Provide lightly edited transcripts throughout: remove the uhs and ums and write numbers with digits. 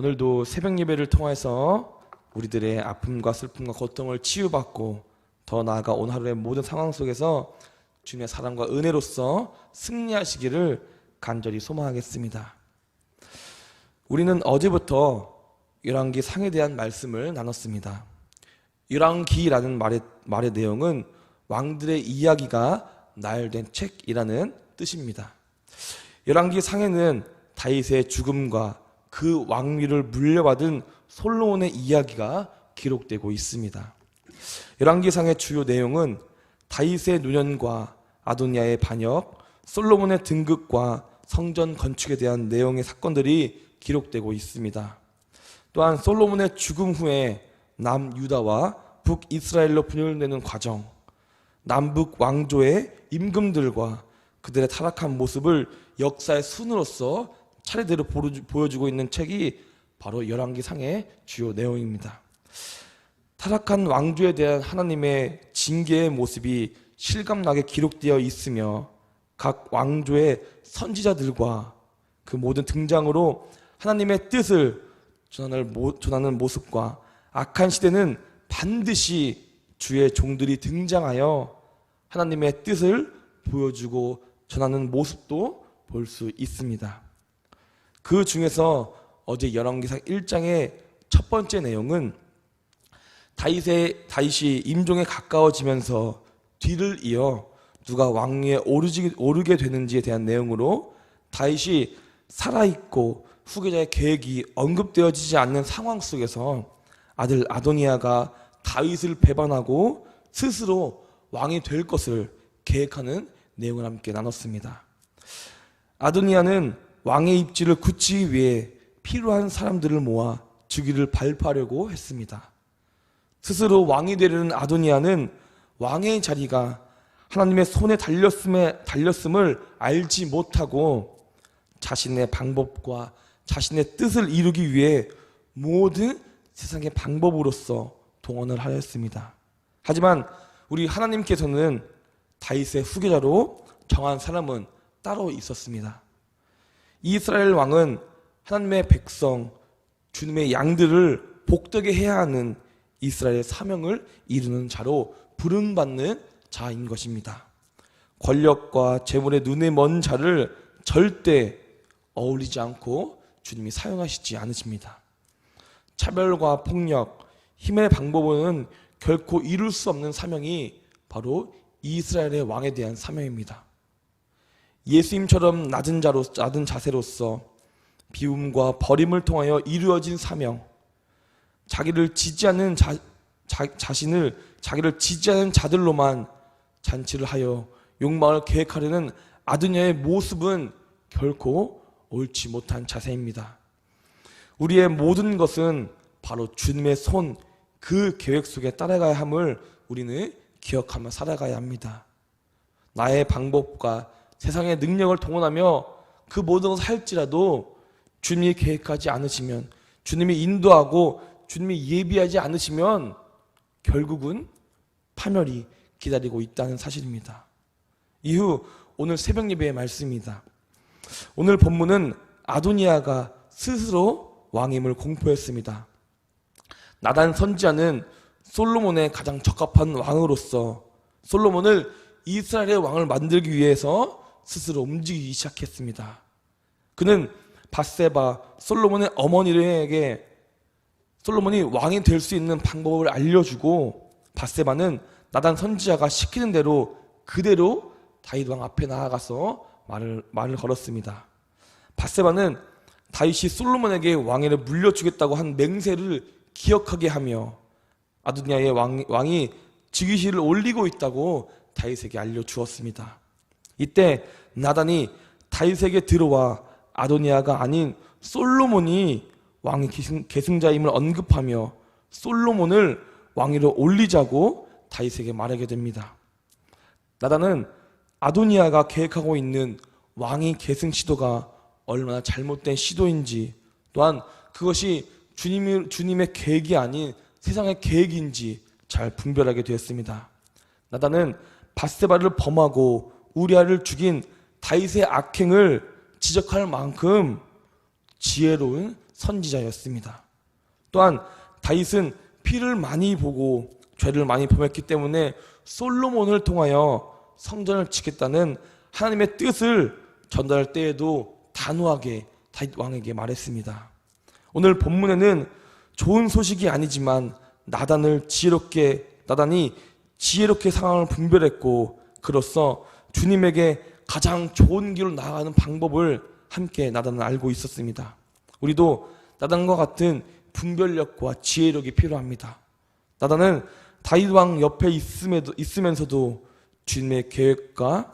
오늘도 새벽 예배를 통해서 우리들의 아픔과 슬픔과 고통을 치유받고 더 나아가 오늘 하루의 모든 상황 속에서 주님의 사랑과 은혜로서 승리하시기를 간절히 소망하겠습니다. 우리는 어제부터 열왕기 상에 대한 말씀을 나눴습니다. 열왕기라는 말의 내용은 왕들의 이야기가 나열된 책이라는 뜻입니다. 열왕기 상에는 다윗의 죽음과 그 왕위를 물려받은 솔로몬의 이야기가 기록되고 있습니다. 열왕기상의 주요 내용은 다윗의 노년과 아도니아의 반역, 솔로몬의 등극과 성전 건축에 대한 내용의 사건들이 기록되고 있습니다. 또한 솔로몬의 죽음 후에 남유다와 북이스라엘로 분열되는 과정, 남북 왕조의 임금들과 그들의 타락한 모습을 역사의 순으로서 차례대로 보여주고 있는 책이 바로 열왕기상의 주요 내용입니다. 타락한 왕조에 대한 하나님의 징계의 모습이 실감나게 기록되어 있으며 각 왕조의 선지자들과 그 모든 등장으로 하나님의 뜻을 전하는 모습과 악한 시대는 반드시 주의 종들이 등장하여 하나님의 뜻을 보여주고 전하는 모습도 볼 수 있습니다. 그 중에서 어제 열왕기상 1장의 첫 번째 내용은 다윗이 임종에 가까워지면서 뒤를 이어 누가 왕위에 오르게 되는지에 대한 내용으로 다윗이 살아있고 후계자의 계획이 언급되어지지 않는 상황 속에서 아들 아도니아가 다윗을 배반하고 스스로 왕이 될 것을 계획하는 내용을 함께 나눴습니다. 아도니아는 왕의 입지를 굳히기 위해 필요한 사람들을 모아 즉위를 발표하려고 했습니다. 스스로 왕이 되려는 아도니아는 왕의 자리가 하나님의 손에 달렸음을 알지 못하고 자신의 방법과 자신의 뜻을 이루기 위해 모든 세상의 방법으로서 동원을 하였습니다. 하지만 우리 하나님께서는 다윗의 후계자로 정한 사람은 따로 있었습니다. 이스라엘 왕은 하나님의 백성, 주님의 양들을 복되게 해야 하는 이스라엘의 사명을 이루는 자로 부름받는 자인 것입니다. 권력과 재물의 눈에 먼 자를 절대 어울리지 않고 주님이 사용하시지 않으십니다. 차별과 폭력, 힘의 방법은 결코 이룰 수 없는 사명이 바로 이스라엘의 왕에 대한 사명입니다. 예수님처럼 낮은 자세로서 비움과 버림을 통하여 이루어진 사명, 자기를 지지하는 자기를 지지하는 자들로만 잔치를 하여 욕망을 계획하려는 아도니아의 모습은 결코 옳지 못한 자세입니다. 우리의 모든 것은 바로 주님의 손, 그 계획 속에 따라가야 함을 우리는 기억하며 살아가야 합니다. 나의 방법과 세상의 능력을 동원하며 그 모든 것을 할지라도 주님이 계획하지 않으시면, 주님이 인도하고 주님이 예비하지 않으시면 결국은 파멸이 기다리고 있다는 사실입니다. 이후 오늘 새벽 예배의 말씀입니다. 오늘 본문은 아도니아가 스스로 왕임을 공포했습니다. 나단 선지자는 솔로몬의 가장 적합한 왕으로서 솔로몬을 이스라엘의 왕을 만들기 위해서 스스로 움직이기 시작했습니다. 그는 밧세바, 솔로몬의 어머니에게 솔로몬이 왕이 될 수 있는 방법을 알려주고, 밧세바는 나단 선지자가 시키는 대로 그대로 다윗 왕 앞에 나아가서 말을 걸었습니다. 밧세바는 다윗이 솔로몬에게 왕위를 물려주겠다고 한 맹세를 기억하게 하며 아도니아의 왕이 즉위시를 올리고 있다고 다윗에게 알려주었습니다. 이때 나단이 다윗에게 들어와 아도니아가 아닌 솔로몬이 왕의 계승자임을 언급하며 솔로몬을 왕위로 올리자고 다윗에게 말하게 됩니다. 나단은 아도니아가 계획하고 있는 왕위 계승 시도가 얼마나 잘못된 시도인지, 또한 그것이 주님의 계획이 아닌 세상의 계획인지 잘 분별하게 되었습니다. 나단은 밧세바를 범하고 우리아를 죽인 다윗의 악행을 지적할 만큼 지혜로운 선지자였습니다. 또한 다윗은 피를 많이 보고 죄를 많이 범했기 때문에 솔로몬을 통하여 성전을 짓겠다는 하나님의 뜻을 전달할 때에도 단호하게 다윗 왕에게 말했습니다. 오늘 본문에는 좋은 소식이 아니지만 나단이 지혜롭게 상황을 분별했고 그로써 주님에게 가장 좋은 길로 나아가는 방법을 함께 나단은 알고 있었습니다. 우리도 나단과 같은 분별력과 지혜력이 필요합니다. 나단은 다윗 왕 옆에 있으면서도 주님의 계획과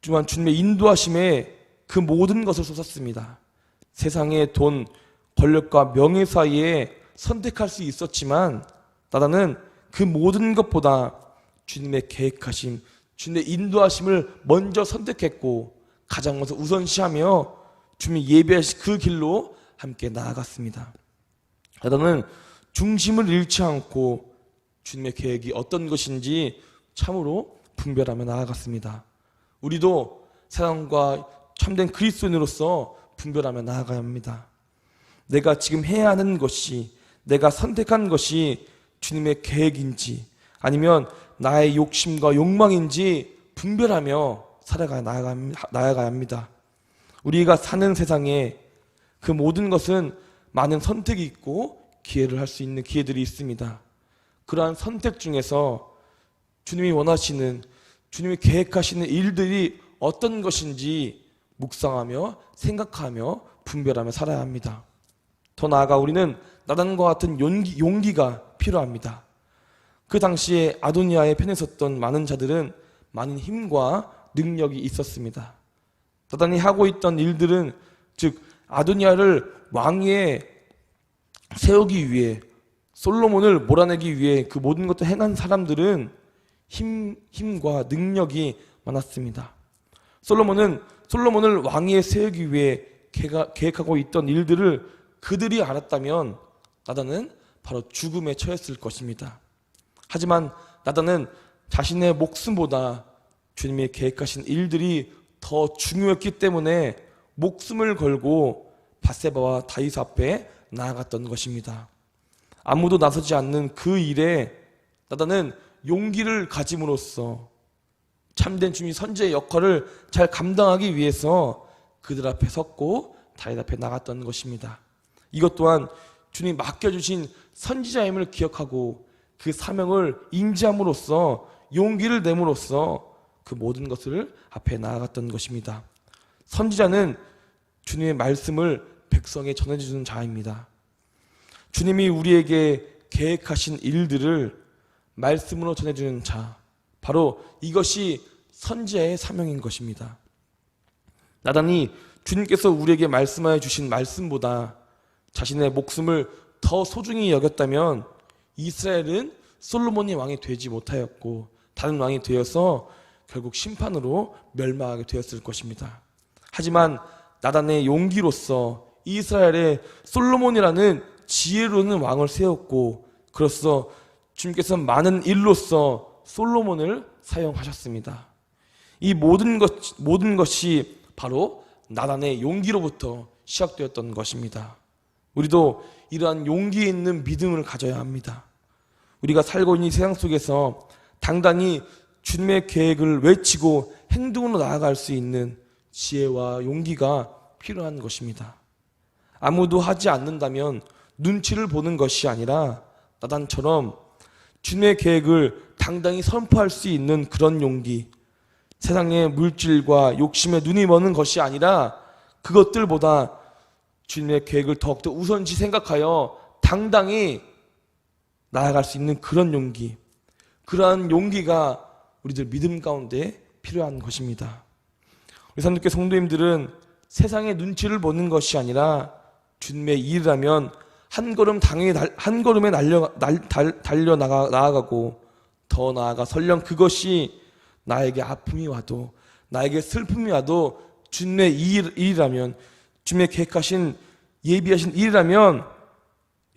또한 주님의 인도하심에 그 모든 것을 쏟았습니다. 세상의 돈, 권력과 명예 사이에 선택할 수 있었지만 나단은 그 모든 것보다 주님의 계획하심, 주님의 인도하심을 먼저 선택했고 가장 먼저 우선시하며 주님이 예배하신 그 길로 함께 나아갔습니다. 나단은 중심을 잃지 않고 주님의 계획이 어떤 것인지 참으로 분별하며 나아갔습니다. 우리도 세상과 참된 그리스도인으로서 분별하며 나아가야 합니다. 내가 지금 해야 하는 것이, 내가 선택한 것이 주님의 계획인지 아니면 나의 욕심과 욕망인지 분별하며 나아가야 합니다. 우리가 사는 세상에 그 모든 것은 많은 선택이 있고 기회를 할 수 있는 기회들이 있습니다. 그러한 선택 중에서 주님이 원하시는, 주님이 계획하시는 일들이 어떤 것인지 묵상하며 생각하며 분별하며 살아야 합니다. 더 나아가 우리는 나단과 같은 용기가 필요합니다. 그 당시에 아도니아의 편에 섰던 많은 자들은 많은 힘과 능력이 있었습니다. 나단이 하고 있던 일들은 즉 아도니아를 왕위에 세우기 위해, 솔로몬을 몰아내기 위해 그 모든 것을 행한 사람들은 힘과 능력이 많았습니다. 솔로몬을 왕위에 세우기 위해 계획하고 있던 일들을 그들이 알았다면 나단은 바로 죽음에 처했을 것입니다. 하지만 나단은 자신의 목숨보다 주님이 계획하신 일들이 더 중요했기 때문에 목숨을 걸고 밧세바와 다윗 앞에 나아갔던 것입니다. 아무도 나서지 않는 그 일에 나단은 용기를 가짐으로써 참된 주님의 선지자의 역할을 잘 감당하기 위해서 그들 앞에 섰고 다윗 앞에 나갔던 것입니다. 이것 또한 주님 맡겨주신 선지자임을 기억하고 그 사명을 인지함으로써 용기를 내므로써 그 모든 것을 앞에 나아갔던 것입니다. 선지자는 주님의 말씀을 백성에 전해주는 자입니다. 주님이 우리에게 계획하신 일들을 말씀으로 전해주는 자, 바로 이것이 선지자의 사명인 것입니다. 나단이 주님께서 우리에게 말씀하여 주신 말씀보다 자신의 목숨을 더 소중히 여겼다면 이스라엘은 솔로몬이 왕이 되지 못하였고 다른 왕이 되어서 결국 심판으로 멸망하게 되었을 것입니다. 하지만 나단의 용기로서 이스라엘에 솔로몬이라는 지혜로운 왕을 세웠고 그로써 주님께서 많은 일로서 솔로몬을 사용하셨습니다. 이 모든 것이 바로 나단의 용기로부터 시작되었던 것입니다. 우리도 이러한 용기 있는 믿음을 가져야 합니다. 우리가 살고 있는 이 세상 속에서 당당히 주님의 계획을 외치고 행동으로 나아갈 수 있는 지혜와 용기가 필요한 것입니다. 아무도 하지 않는다면 눈치를 보는 것이 아니라 나단처럼 주님의 계획을 당당히 선포할 수 있는 그런 용기, 세상의 물질과 욕심에 눈이 머는 것이 아니라 그것들보다 주님의 계획을 더욱더 우선시 생각하여 당당히 나아갈 수 있는 그런 용기, 그러한 용기가 우리들 믿음 가운데 필요한 것입니다. 우리 산도교 성도님들은 세상의 눈치를 보는 것이 아니라 주님의 일이라면 한 걸음에 달려 나아가고 더 나아가 설령 그것이 나에게 아픔이 와도 나에게 슬픔이 와도 주님의 일이라면, 주님의 계획하신 예비하신 일이라면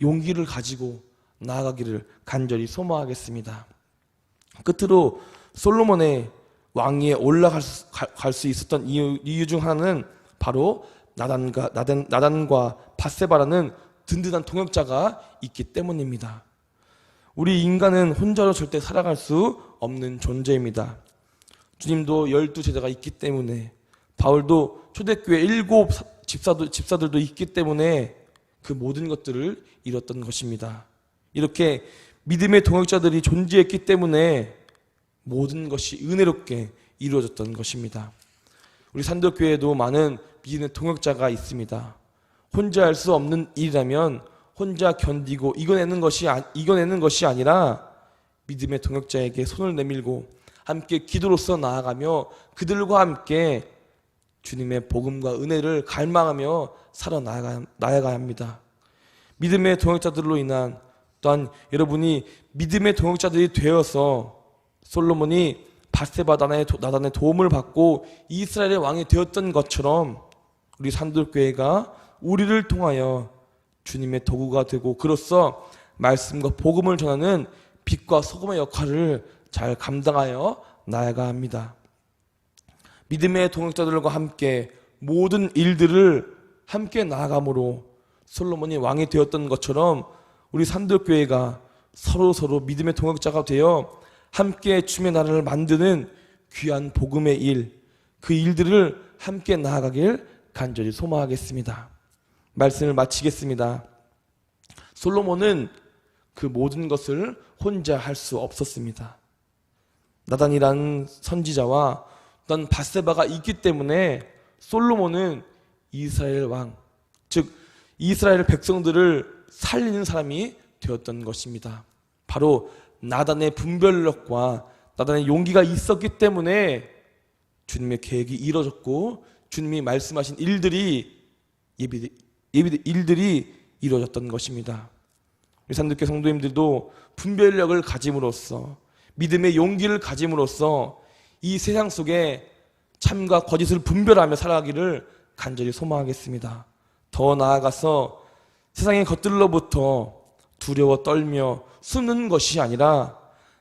용기를 가지고 나아가기를 간절히 소망하겠습니다. 끝으로 솔로몬의 왕위에 올라갈 수 있었던 이유 중 하나는 바로 나단과 밧세바라는 든든한 동역자가 있기 때문입니다. 우리 인간은 혼자로 절대 살아갈 수 없는 존재입니다. 주님도 12제자가 있기 때문에, 바울도 초대교회 7 집사들도 있기 때문에 그 모든 것들을 이뤘던 것입니다. 이렇게 믿음의 동역자들이 존재했기 때문에 모든 것이 은혜롭게 이루어졌던 것입니다. 우리 산도교회에도 많은 믿음의 동역자가 있습니다. 혼자 할 수 없는 일이라면 혼자 견디고 이겨내는 것이 아니라 믿음의 동역자에게 손을 내밀고 함께 기도로서 나아가며 그들과 함께 주님의 복음과 은혜를 갈망하며 살아나가야 합니다. 믿음의 동역자들로 인한, 또한 여러분이 믿음의 동역자들이 되어서 솔로몬이 밧세바 나단의 도움을 받고 이스라엘의 왕이 되었던 것처럼 우리 산돌교회가 우리를 통하여 주님의 도구가 되고 그로써 말씀과 복음을 전하는 빛과 소금의 역할을 잘 감당하여 나아가야 합니다. 믿음의 동역자들과 함께 모든 일들을 함께 나아감으로 솔로몬이 왕이 되었던 것처럼 우리 산돌교회가 서로 믿음의 동역자가 되어 함께 주님의 나라를 만드는 귀한 복음의 일, 그 일들을 함께 나아가길 간절히 소망하겠습니다. 말씀을 마치겠습니다. 솔로몬은 그 모든 것을 혼자 할 수 없었습니다. 나단이라는 선지자와 또한 밧세바가 있기 때문에 솔로몬은 이스라엘 왕, 즉 이스라엘 백성들을 살리는 사람이 되었던 것입니다. 바로 나단의 분별력과 나단의 용기가 있었기 때문에 주님의 계획이 이루어졌고 주님이 말씀하신 일들이 이루어졌던 것입니다. 우리 산도교회 성도님들도 분별력을 가짐으로써, 믿음의 용기를 가짐으로써 이 세상 속에 참과 거짓을 분별하며 살아가기를 간절히 소망하겠습니다. 더 나아가서 세상의 것들로부터 두려워 떨며 숨는 것이 아니라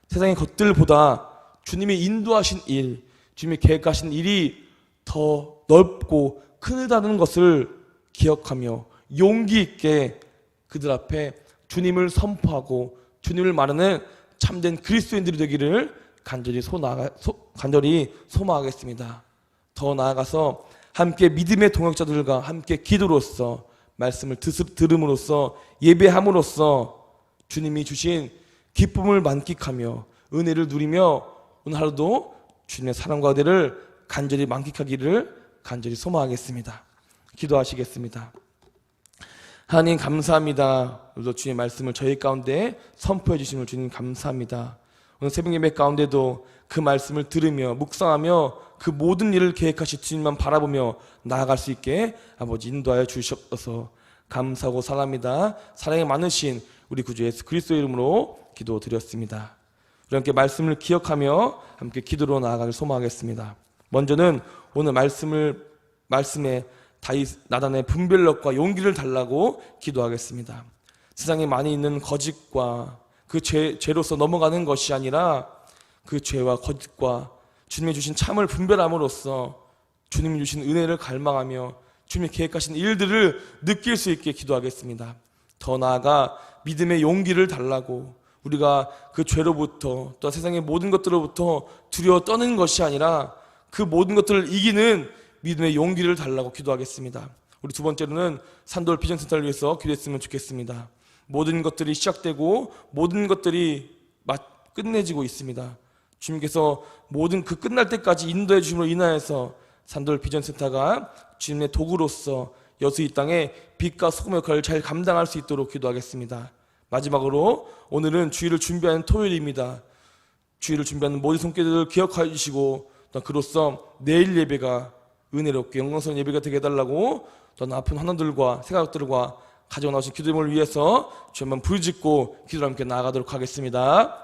세상의 것들보다 주님이 인도하신 일, 주님이 계획하신 일이 더 넓고 크다는 것을 기억하며 용기 있게 그들 앞에 주님을 선포하고 주님을 말하는 참된 그리스도인들이 되기를 간절히 소망하겠습니다. 더 나아가서 함께 믿음의 동역자들과 함께 기도로서 말씀을 들음으로써 예배함으로써 주님이 주신 기쁨을 만끽하며 은혜를 누리며 오늘 하루도 주님의 사랑과 은혜를 간절히 만끽하기를 간절히 소망하겠습니다. 기도하시겠습니다. 하나님 감사합니다. 오늘도 주님의 말씀을 저희 가운데 선포해 주심을 주님 감사합니다. 오늘 새벽 예배 가운데도 그 말씀을 들으며 묵상하며 그 모든 일을 계획하신 주님만 바라보며 나아갈 수 있게 아버지 인도하여 주시옵소서. 감사하고 사랑합니다. 사랑이 많으신 우리 구주 예수 그리스도의 이름으로 기도드렸습니다. 우리 함께 말씀을 기억하며 함께 기도로 나아가길 소망하겠습니다. 먼저는 오늘 말씀에 나단의 분별력과 용기를 달라고 기도하겠습니다. 세상에 많이 있는 거짓과 그 죄로서 넘어가는 것이 아니라 그 죄와 거짓과 주님이 주신 참을 분별함으로써 주님이 주신 은혜를 갈망하며 주님이 계획하신 일들을 느낄 수 있게 기도하겠습니다. 더 나아가 믿음의 용기를 달라고 우리가 그 죄로부터 또 세상의 모든 것들로부터 두려워 떠는 것이 아니라 그 모든 것들을 이기는 믿음의 용기를 달라고 기도하겠습니다. 우리 두 번째로는 산돌 비전센터를 위해서 기도했으면 좋겠습니다. 모든 것들이 시작되고 모든 것들이 끝내지고 있습니다. 주님께서 모든 그 끝날 때까지 인도해 주심으로 인하여서 산돌 비전센터가 주님의 도구로서 여수 이 땅에 빛과 소금의 역할을 잘 감당할 수 있도록 기도하겠습니다. 마지막으로 오늘은 주일을 준비하는 토요일입니다. 주일을 준비하는 모든 손길들을 기억하여 주시고 또 그로써 내일 예배가 은혜롭게 영광스러운 예배가 되게 해달라고 또는 아픈 환원들과 생각들과 가져나오신 기도님을 위해서 주님만 부르짖고 기도를 함께 나아가도록 하겠습니다.